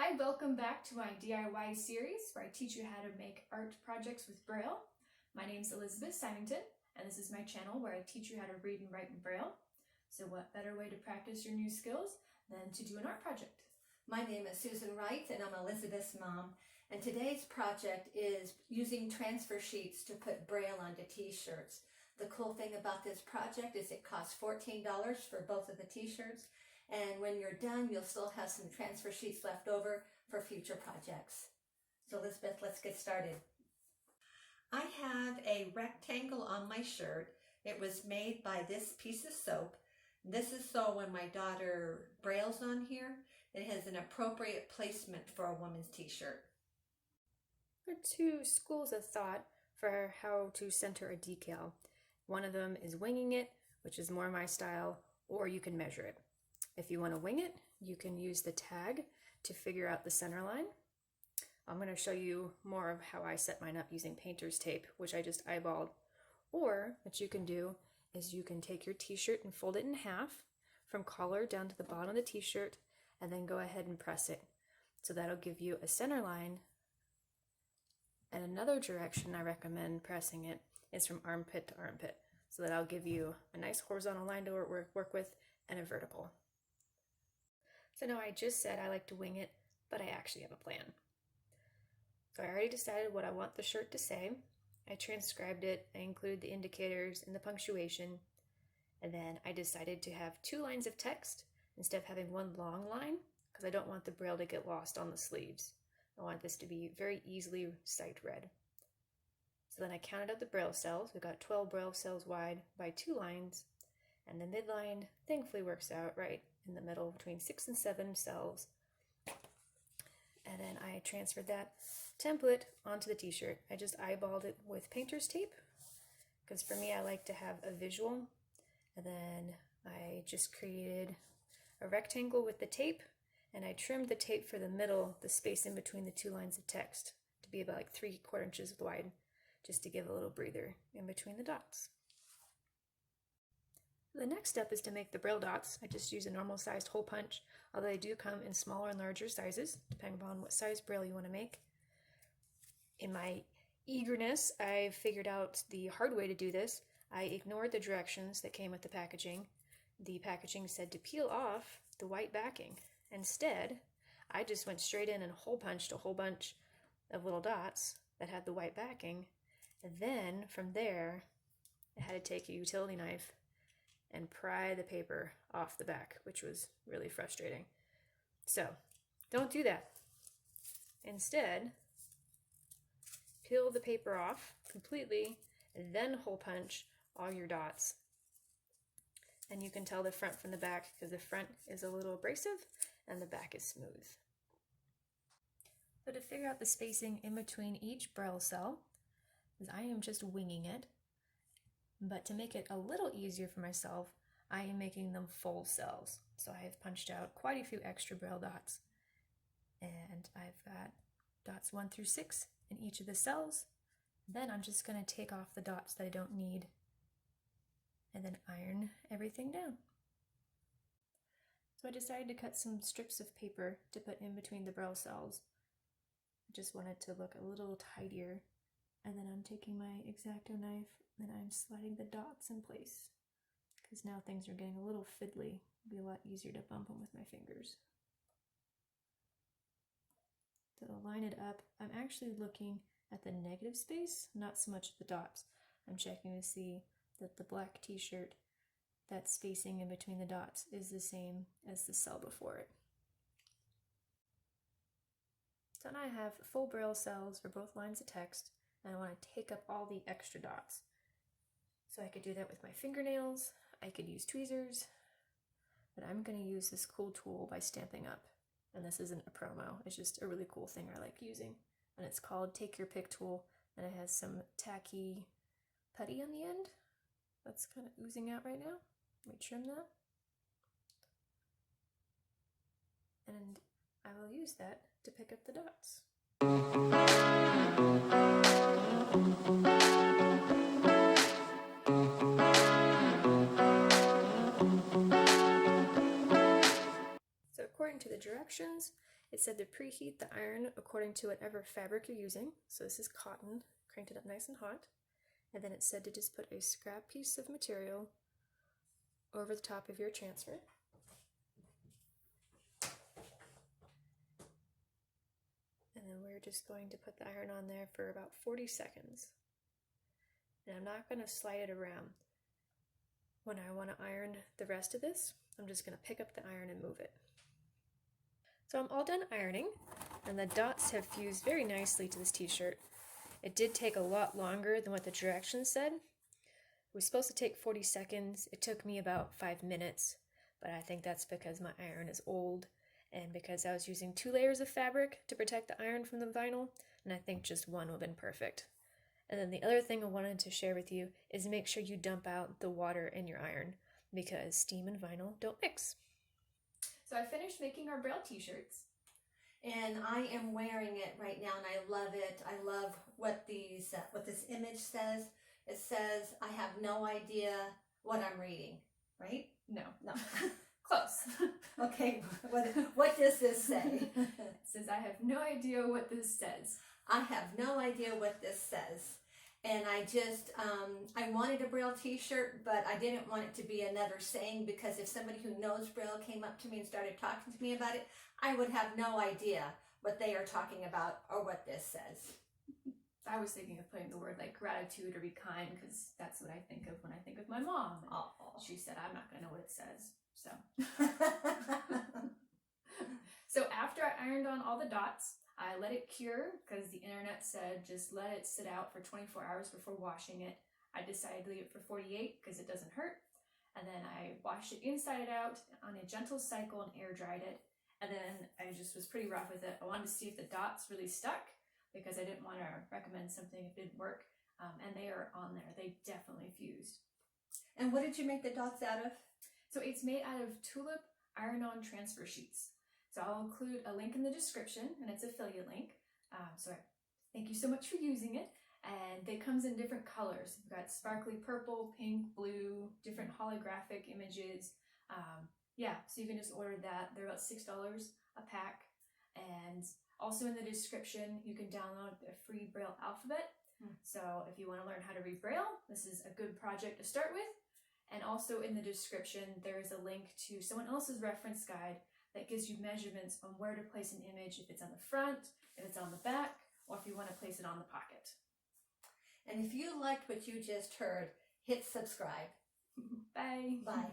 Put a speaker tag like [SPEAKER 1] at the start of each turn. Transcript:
[SPEAKER 1] Hi, welcome back to my DIY series where I teach you how to make art projects with Braille. My name is Elizabeth Symington, and this is my channel where I teach you how to read and write in Braille. So what better way to practice your new skills than to do an art project?
[SPEAKER 2] My name is Susan Wright, and I'm Elizabeth's mom. And today's project is using transfer sheets to put Braille onto t-shirts. The cool thing about this project is it costs $14 for both of the t-shirts. And when you're done, you'll still have some transfer sheets left over for future projects. So Elizabeth, let's get started. I have a rectangle on my shirt. It was made by this piece of soap. This is so when my daughter Braille's on here, it has an appropriate placement for a woman's t-shirt.
[SPEAKER 3] There are two schools of thought for how to center a decal. One of them is winging it, which is more my style, or you can measure it. If you want to wing it, you can use the tag to figure out the center line. I'm going to show you more of how I set mine up using painter's tape, which I just eyeballed. Or what you can do is you can take your t-shirt and fold it in half from collar down to the bottom of the t-shirt and then go ahead and press it. So that'll give you a center line. And another direction I recommend pressing it is from armpit to armpit. So that'll give you a nice horizontal line to work with and a vertical. So now I just said I like to wing it, but I actually have a plan. So I already decided what I want the shirt to say. I transcribed it, I included the indicators and the punctuation, and then I decided to have 2 lines of text instead of having one long line, because I don't want the Braille to get lost on the sleeves. I want this to be very easily sight read. So then I counted out the Braille cells. We've got 12 Braille cells wide by 2 lines, and the midline thankfully works out right in the middle between 6 and 7 cells. And then I transferred that template onto the t-shirt. I just eyeballed it with painter's tape because for me I like to have a visual, and then I just created a rectangle with the tape, and I trimmed the tape for the middle, the space in between the 2 lines of text, to be about like 3/4 inches wide, just to give a little breather in between the dots. The next step is to make the Braille dots. I just use a normal sized hole punch, although they do come in smaller and larger sizes, depending upon what size Braille you want to make. In my eagerness, I figured out the hard way to do this. I ignored the directions that came with the packaging. The packaging said to peel off the white backing. Instead, I just went straight in and hole punched a whole bunch of little dots that had the white backing. And then from there, I had to take a utility knife and pry the paper off the back, which was really frustrating. So, don't do that. Instead, peel the paper off completely and then hole punch all your dots. And you can tell the front from the back because the front is a little abrasive and the back is smooth. So to figure out the spacing in between each Braille cell, I am just winging it. But to make it a little easier for myself, I am making them full cells. So I have punched out quite a few extra Braille dots. And I've got dots 1 through 6 in each of the cells. Then I'm just going to take off the dots that I don't need and then iron everything down. So I decided to cut some strips of paper to put in between the Braille cells. I just wanted to look a little tidier. And then I'm taking my Exacto knife and I'm sliding the dots in place, because now things are getting a little fiddly. It'll be a lot easier to bump them with my fingers. To line it up, I'm actually looking at the negative space, not so much the dots. I'm checking to see that the black t-shirt, that spacing in between the dots is the same as the cell before it. So now I have full Braille cells for both lines of text, and I want to take up all the extra dots. So I could do that with my fingernails, I could use tweezers, but I'm going to use this cool tool by Stampin Up. And this isn't a promo, it's just a really cool thing I like using. And it's called Take Your Pick Tool, and it has some tacky putty on the end. That's kind of oozing out right now. Let me trim that. And I will use that to pick up the dots. So according to the directions, It said to preheat the iron according to whatever fabric you're using. So this is cotton, cranked it up nice and hot. And then it said to just put a scrap piece of material over the top of your transfer. And then we're just going to put the iron on there for about 40 seconds. And I'm not going to slide it around. When I want to iron the rest of this, I'm just going to pick up the iron and move it. So I'm all done ironing, and the dots have fused very nicely to this t-shirt. It did take a lot longer than what the directions said. It was supposed to take 40 seconds. It took me about 5 minutes, but I think that's because my iron is old and because I was using 2 layers of fabric to protect the iron from the vinyl, and I think just one would have been perfect. And then the other thing I wanted to share with you is make sure you dump out the water in your iron because steam and vinyl don't mix.
[SPEAKER 1] So I finished making our Braille t-shirts.
[SPEAKER 2] And I am wearing it right now, and I love it. I love what this image says. It says, I have no idea what I'm reading, right?
[SPEAKER 1] No.
[SPEAKER 2] Close. Okay, what does this say?
[SPEAKER 1] It says, I have no idea what this says.
[SPEAKER 2] I have no idea what this says. And I just, I wanted a Braille t-shirt, but I didn't want it to be another saying, because if somebody who knows Braille came up to me and started talking to me about it, I would have no idea what they are talking about or what this says.
[SPEAKER 1] I was thinking of putting the word like gratitude or be kind, because that's what I think of when I think of my mom. And she said, I'm not going to know what it says. So. So after I ironed on all the dots, I let it cure because the internet said just let it sit out for 24 hours before washing it. I decided to leave it for 48 because it doesn't hurt. And then I washed it inside out on a gentle cycle and air dried it. And then I just was pretty rough with it. I wanted to see if the dots really stuck because I didn't want to recommend something if it didn't work. And they are on there. They definitely fused.
[SPEAKER 2] And what did you make the dots out of?
[SPEAKER 1] So it's made out of TULIP iron-on transfer sheets. So I'll include a link in the description, and it's an affiliate link. So thank you so much for using it. And it comes in different colors. We've got sparkly purple, pink, blue, different holographic images. So you can just order that. They're about $6 a pack. And also in the description, you can download a free Braille alphabet. So if you want to learn how to read Braille, this is a good project to start with. And also in the description, there is a link to someone else's reference guide that gives you measurements on where to place an image, if it's on the front, if it's on the back, or if you want to place it on the pocket.
[SPEAKER 2] And if you liked what you just heard, hit subscribe.
[SPEAKER 1] Bye.
[SPEAKER 2] Bye.